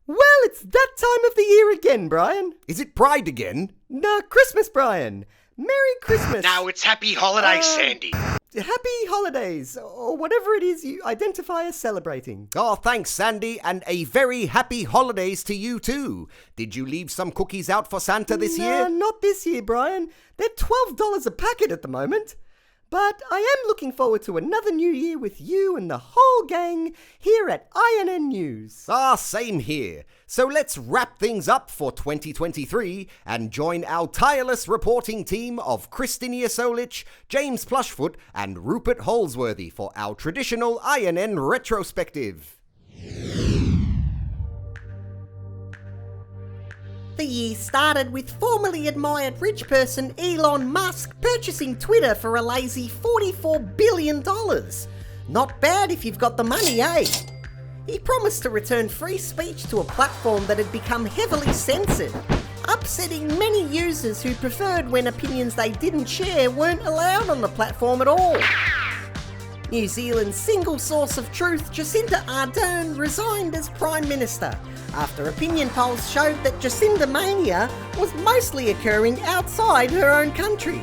Well, it's that time of the year again, Brian. Is it Pride again? No, Christmas, Brian. Merry Christmas. Now it's Happy Holidays, Sandy. Happy holidays, or whatever it is you identify as celebrating. Oh, thanks, Sandy, and a very happy holidays to you too. Did you leave some cookies out for Santa this year? Not this year, Brian. They're $12 a packet at the moment. But I am looking forward to another new year with you and the whole gang here at INN News. Same here. So let's wrap things up for 2023 and join our tireless reporting team of Christinia Solich, James Plushfoot and Rupert Holsworthy for our traditional INN retrospective. The year started with formerly admired rich person Elon Musk purchasing Twitter for a lazy $44 billion. Not bad if you've got the money, eh? He promised to return free speech to a platform that had become heavily censored, upsetting many users who preferred when opinions they didn't share weren't allowed on the platform at all. New Zealand's single source of truth, Jacinda Ardern, resigned as Prime Minister after opinion polls showed that Jacinda Mania was mostly occurring outside her own country.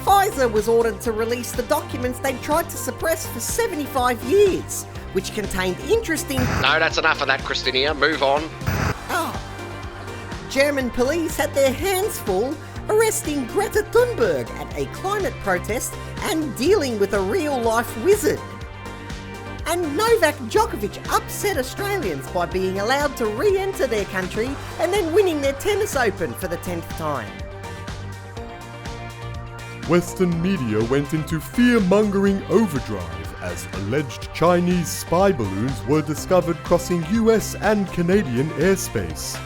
Pfizer was ordered to release the documents they'd tried to suppress for 75 years, which contained interesting... No, that's enough of that, Christinia. Move on. German police had their hands full arresting Greta Thunberg at a climate protest and dealing with a real-life wizard. And Novak Djokovic upset Australians by being allowed to re-enter their country and then winning their tennis open for the 10th time. Western media went into fear-mongering overdrive as alleged Chinese spy balloons were discovered crossing US and Canadian airspace.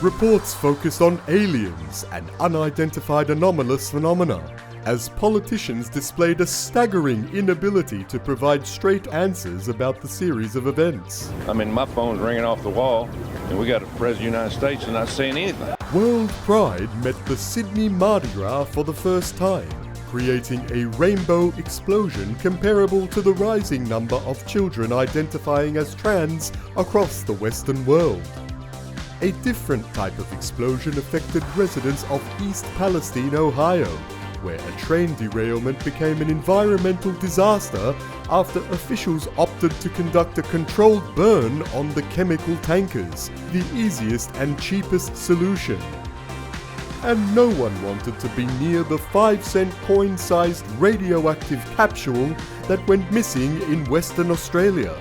Reports focused on aliens and unidentified anomalous phenomena, as politicians displayed a staggering inability to provide straight answers about the series of events. I mean, my phone's ringing off the wall, and we got a president of the United States and not saying anything. World Pride met the Sydney Mardi Gras for the first time, creating a rainbow explosion comparable to the rising number of children identifying as trans across the Western world. A different type of explosion affected residents of East Palestine, Ohio, where a train derailment became an environmental disaster after officials opted to conduct a controlled burn on the chemical tankers, the easiest and cheapest solution. And no one wanted to be near the 5-cent coin-sized radioactive capsule that went missing in Western Australia.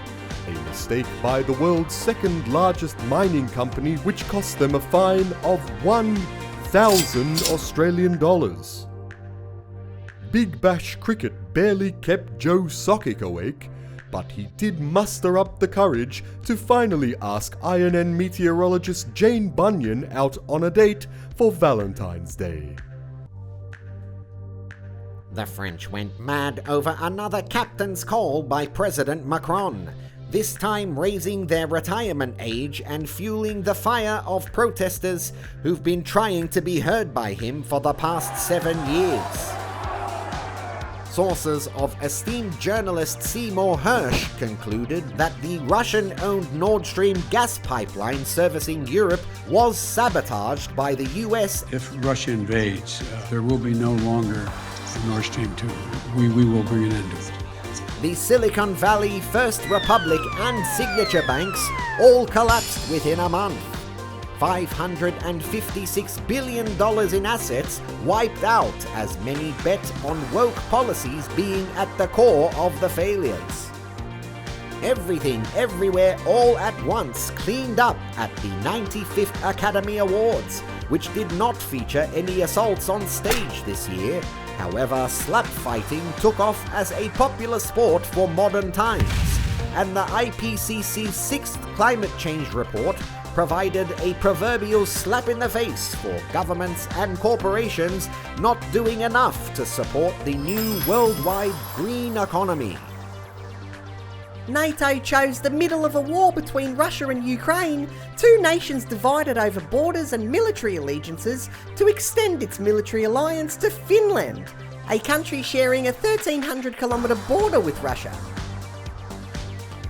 A mistake by the world's second largest mining company, which cost them a fine of 1,000 Australian dollars. Big Bash cricket barely kept Joe Sockick awake, but he did muster up the courage to finally ask INN meteorologist Jane Bunyan out on a date for Valentine's Day. The French went mad over another captain's call by President Macron, this time raising their retirement age and fueling the fire of protesters who've been trying to be heard by him for the past 7 years. Sources of esteemed journalist Seymour Hersh concluded that the Russian-owned Nord Stream gas pipeline servicing Europe was sabotaged by the US. If Russia invades, there will be no longer a Nord Stream 2. We will bring an end to it. The Silicon Valley, First Republic and Signature banks all collapsed within a month. $556 billion in assets wiped out as many bet on woke policies being at the core of the failures. Everything, Everywhere, All at Once cleaned up at the 95th Academy Awards, which did not feature any assaults on stage this year. However, slap fighting took off as a popular sport for modern times, and the IPCC's 6th climate change report provided a proverbial slap in the face for governments and corporations not doing enough to support the new worldwide green economy. NATO chose the middle of a war between Russia and Ukraine, two nations divided over borders and military allegiances, to extend its military alliance to Finland, a country sharing a 1,300-kilometre border with Russia.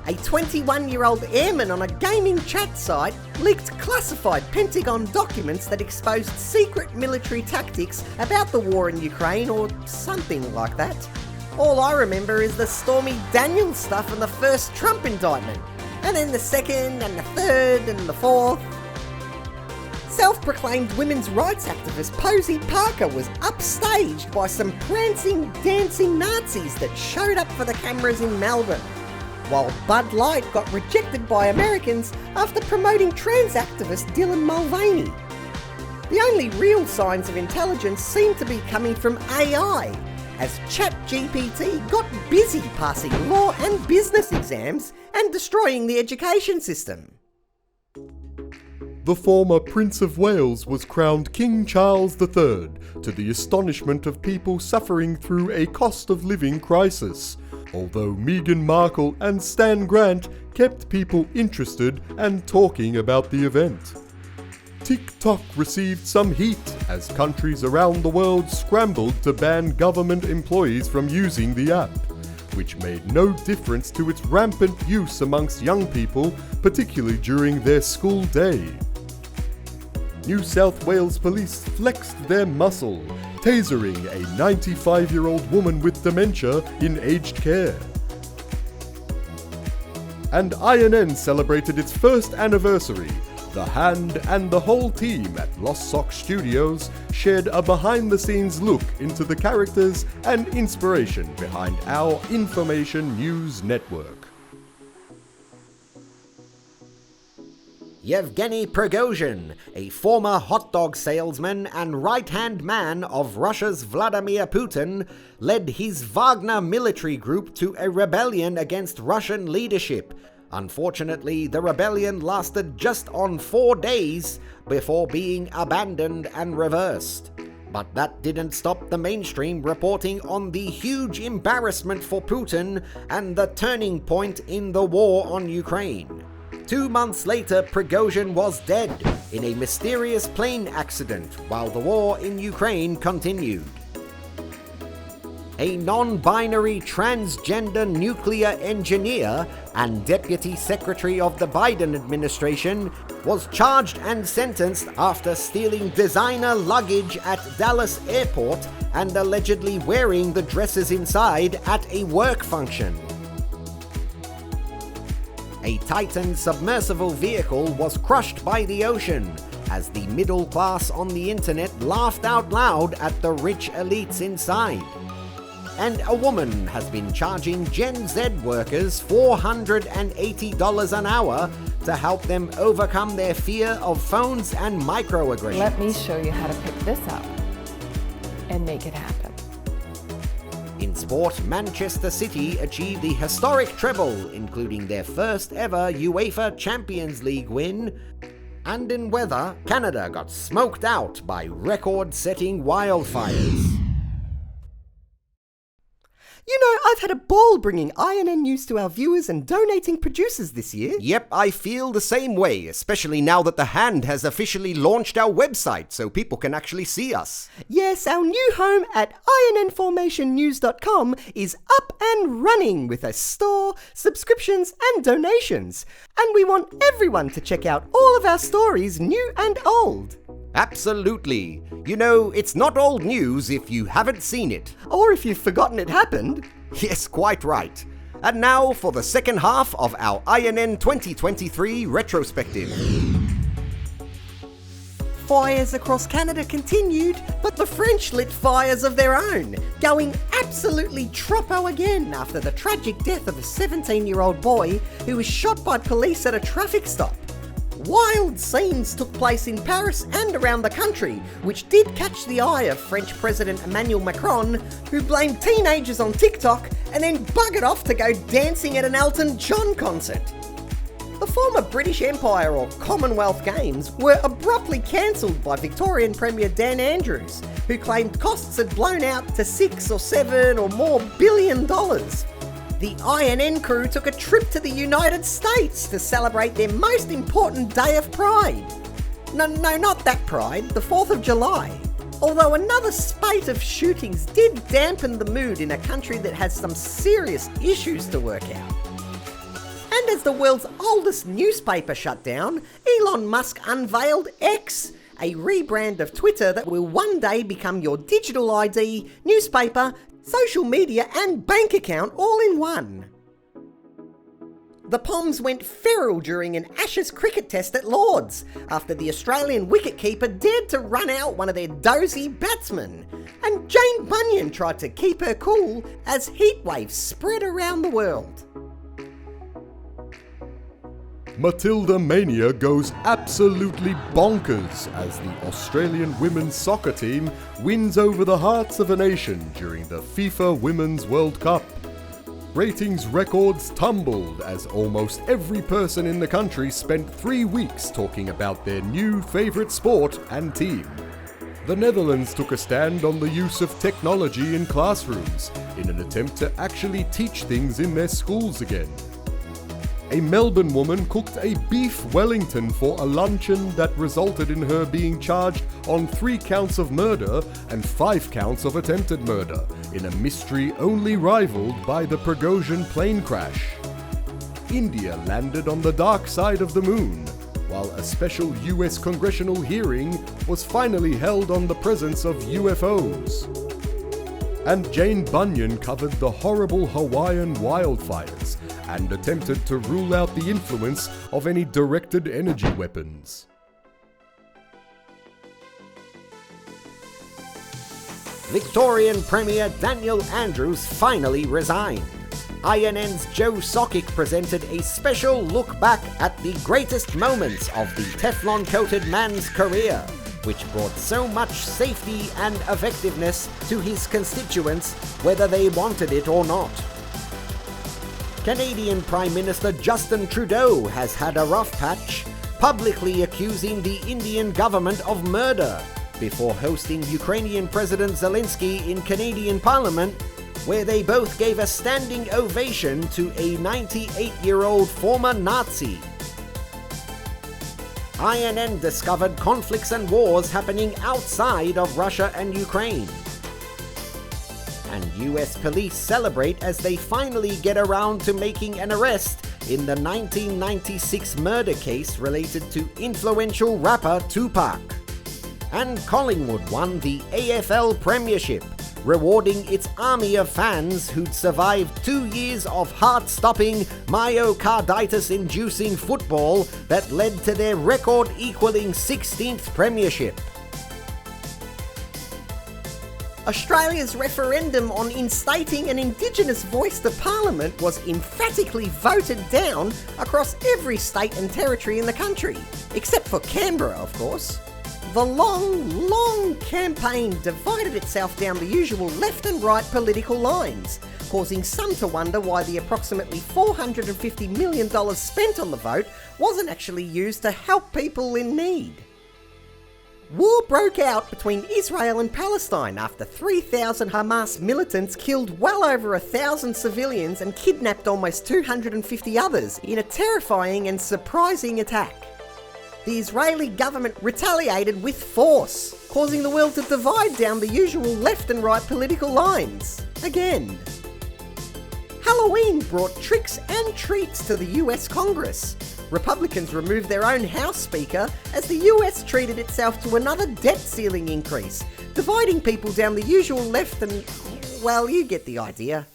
A 21-year-old airman on a gaming chat site leaked classified Pentagon documents that exposed secret military tactics about the war in Ukraine or something like that. All I remember is the Stormy Daniels stuff and the first Trump indictment, and then the second and the third and the fourth. Self-proclaimed women's rights activist Posey Parker was upstaged by some prancing, dancing Nazis that showed up for the cameras in Melbourne, while Bud Light got rejected by Americans after promoting trans activist Dylan Mulvaney. The only real signs of intelligence seem to be coming from AI, as ChatGPT got busy passing law and business exams and destroying the education system. The former Prince of Wales was crowned King Charles III, to the astonishment of people suffering through a cost of living crisis, although Meghan Markle and Stan Grant kept people interested and talking about the event. TikTok received some heat as countries around the world scrambled to ban government employees from using the app, which made no difference to its rampant use amongst young people, particularly during their school day. New South Wales police flexed their muscle, tasering a 95-year-old woman with dementia in aged care. And INN celebrated its first anniversary. The Hand and the whole team at Lost Socks Studios shared a behind-the-scenes look into the characters and inspiration behind our information news network. Yevgeny Prigozhin, a former hot dog salesman and right-hand man of Russia's Vladimir Putin, led his Wagner military group to a rebellion against Russian leadership. Unfortunately, the rebellion lasted just on 4 days before being abandoned and reversed. But that didn't stop the mainstream reporting on the huge embarrassment for Putin and the turning point in the war on Ukraine. 2 months later, Prigozhin was dead in a mysterious plane accident while the war in Ukraine continued. A non-binary transgender nuclear engineer and Deputy Secretary of the Biden administration was charged and sentenced after stealing designer luggage at Dallas Airport and allegedly wearing the dresses inside at a work function. A Titan submersible vehicle was crushed by the ocean as the middle class on the internet laughed out loud at the rich elites inside. And a woman has been charging Gen Z workers $480 an hour to help them overcome their fear of phones and microaggressions. Let me show you how to pick this up and make it happen. In sport, Manchester City achieved the historic treble, including their first ever UEFA Champions League win. And in weather, Canada got smoked out by record-setting wildfires. You know, I've had a ball bringing INN news to our viewers and donating producers this year. Yep, I feel the same way, especially now that The Hand has officially launched our website so people can actually see us. Yes, our new home at innformationnews.com is up and running with a store, subscriptions and donations. And we want everyone to check out all of our stories, new and old. Absolutely. You know, it's not old news if you haven't seen it. Or if you've forgotten it happened. Yes, quite right. And now for the second half of our INN 2023 retrospective. Fires across Canada continued, but the French lit fires of their own, going absolutely troppo again after the tragic death of a 17-year-old boy who was shot by police at a traffic stop. Wild scenes took place in Paris and around the country, which did catch the eye of French President Emmanuel Macron, who blamed teenagers on TikTok and then buggered off to go dancing at an Elton John concert. The former British Empire or Commonwealth Games were abruptly cancelled by Victorian Premier Dan Andrews, who claimed costs had blown out to $6 or $7 or more billion. The INN crew took a trip to the United States to celebrate their most important day of Pride. No, not that Pride, the 4th of July. Although another spate of shootings did dampen the mood in a country that has some serious issues to work out. And as the world's oldest newspaper shut down, Elon Musk unveiled X, a rebrand of Twitter that will one day become your digital ID, newspaper, social media and bank account all in one. The Poms went feral during an Ashes cricket test at Lords after the Australian wicketkeeper dared to run out one of their dozy batsmen, and Jane Bunyan tried to keep her cool as heatwaves spread around the world. Matilda Mania goes absolutely bonkers as the Australian women's soccer team wins over the hearts of a nation during the FIFA Women's World Cup. Ratings records tumbled as almost every person in the country spent 3 weeks talking about their new favourite sport and team. The Netherlands took a stand on the use of technology in classrooms in an attempt to actually teach things in their schools again. A Melbourne woman cooked a beef Wellington for a luncheon that resulted in her being charged on 3 counts of murder and 5 counts of attempted murder, in a mystery only rivaled by the Prigozhin plane crash. India landed on the dark side of the moon, while a special US congressional hearing was finally held on the presence of UFOs. And Jane Bunyan covered the horrible Hawaiian wildfires and attempted to rule out the influence of any directed energy weapons. Victorian Premier Daniel Andrews finally resigned. INN's Joe Sockick presented a special look back at the greatest moments of the Teflon-coated man's career, which brought so much safety and effectiveness to his constituents, whether they wanted it or not. Canadian Prime Minister Justin Trudeau has had a rough patch, publicly accusing the Indian government of murder, before hosting Ukrainian President Zelensky in Canadian Parliament, where they both gave a standing ovation to a 98-year-old former Nazi. INN discovered conflicts and wars happening outside of Russia and Ukraine. And US police celebrate as they finally get around to making an arrest in the 1996 murder case related to influential rapper Tupac. And Collingwood won the AFL Premiership, rewarding its army of fans who'd survived 2 years of heart-stopping, myocarditis-inducing football that led to their record-equalling 16th premiership. Australia's referendum on instating an Indigenous voice to Parliament was emphatically voted down across every state and territory in the country, except for Canberra, of course. The long campaign divided itself down the usual left and right political lines, causing some to wonder why the approximately $450 million spent on the vote wasn't actually used to help people in need. War broke out between Israel and Palestine after 3,000 Hamas militants killed well over 1,000 civilians and kidnapped almost 250 others in a terrifying and surprising attack. The Israeli government retaliated with force, causing the world to divide down the usual left and right political lines again. Halloween brought tricks and treats to the US Congress. Republicans removed their own House Speaker as the US treated itself to another debt ceiling increase, dividing people down the usual left and, well, you get the idea.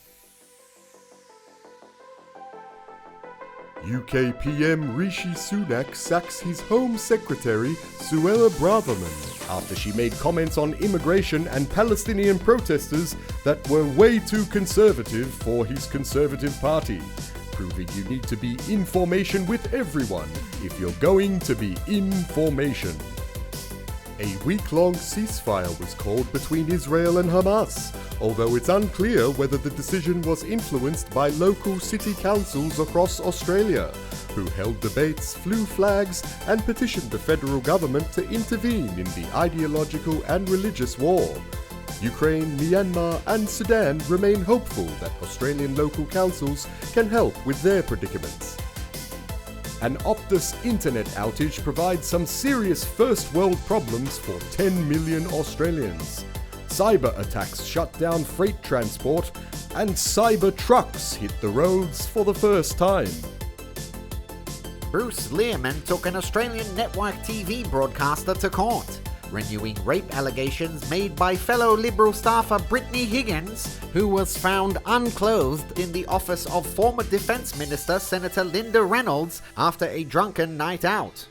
UK PM Rishi Sunak sacks his Home Secretary Suella Braverman after she made comments on immigration and Palestinian protesters that were way too conservative for his Conservative Party, proving you need to be in formation with everyone if you're going to be in formation. A week-long ceasefire was called between Israel and Hamas, although it's unclear whether the decision was influenced by local city councils across Australia, who held debates, flew flags, and petitioned the federal government to intervene in the ideological and religious war. Ukraine, Myanmar, and Sudan remain hopeful that Australian local councils can help with their predicaments. An Optus internet outage provides some serious first world problems for 10 million Australians. Cyber attacks shut down freight transport, and cyber trucks hit the roads for the first time. Bruce Lehrman took an Australian network TV broadcaster to court, renewing rape allegations made by fellow Liberal staffer Brittany Higgins, who was found unclothed in the office of former Defence Minister Senator Linda Reynolds after a drunken night out.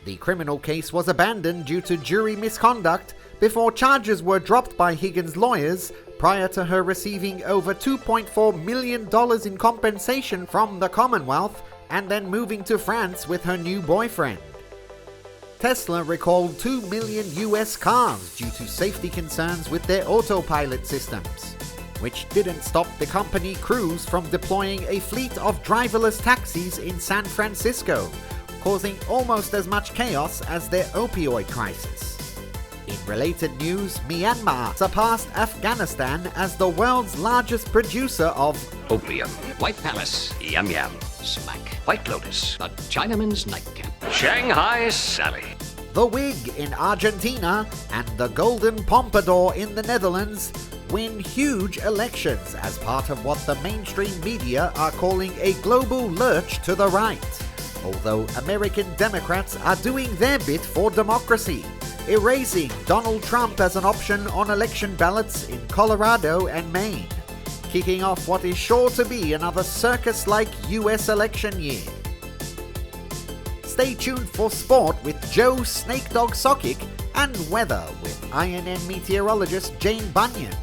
The criminal case was abandoned due to jury misconduct before charges were dropped by Higgins' lawyers prior to her receiving over $2.4 million in compensation from the Commonwealth and then moving to France with her new boyfriend. Tesla recalled 2 million US cars due to safety concerns with their autopilot systems, which didn't stop the company Cruise from deploying a fleet of driverless taxis in San Francisco, causing almost as much chaos as their opioid crisis. In related news, Myanmar surpassed Afghanistan as the world's largest producer of opium. White Palace, yum yum. Smack. White Lotus, the Chinaman's nightcap. Shanghai Sally. the Wig in Argentina and the Golden Pompadour in the Netherlands win huge elections as part of what the mainstream media are calling a global lurch to the right. Although American Democrats are doing their bit for democracy, erasing Donald Trump as an option on election ballots in Colorado and Maine, kicking off what is sure to be another circus-like US election year. Stay tuned for sport with Joe Snake Dog Sockick and weather with INN meteorologist Jane Bunyan.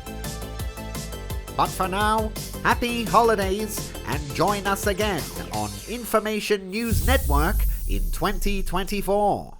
But for now, happy holidays and join us again on Information News Network in 2024.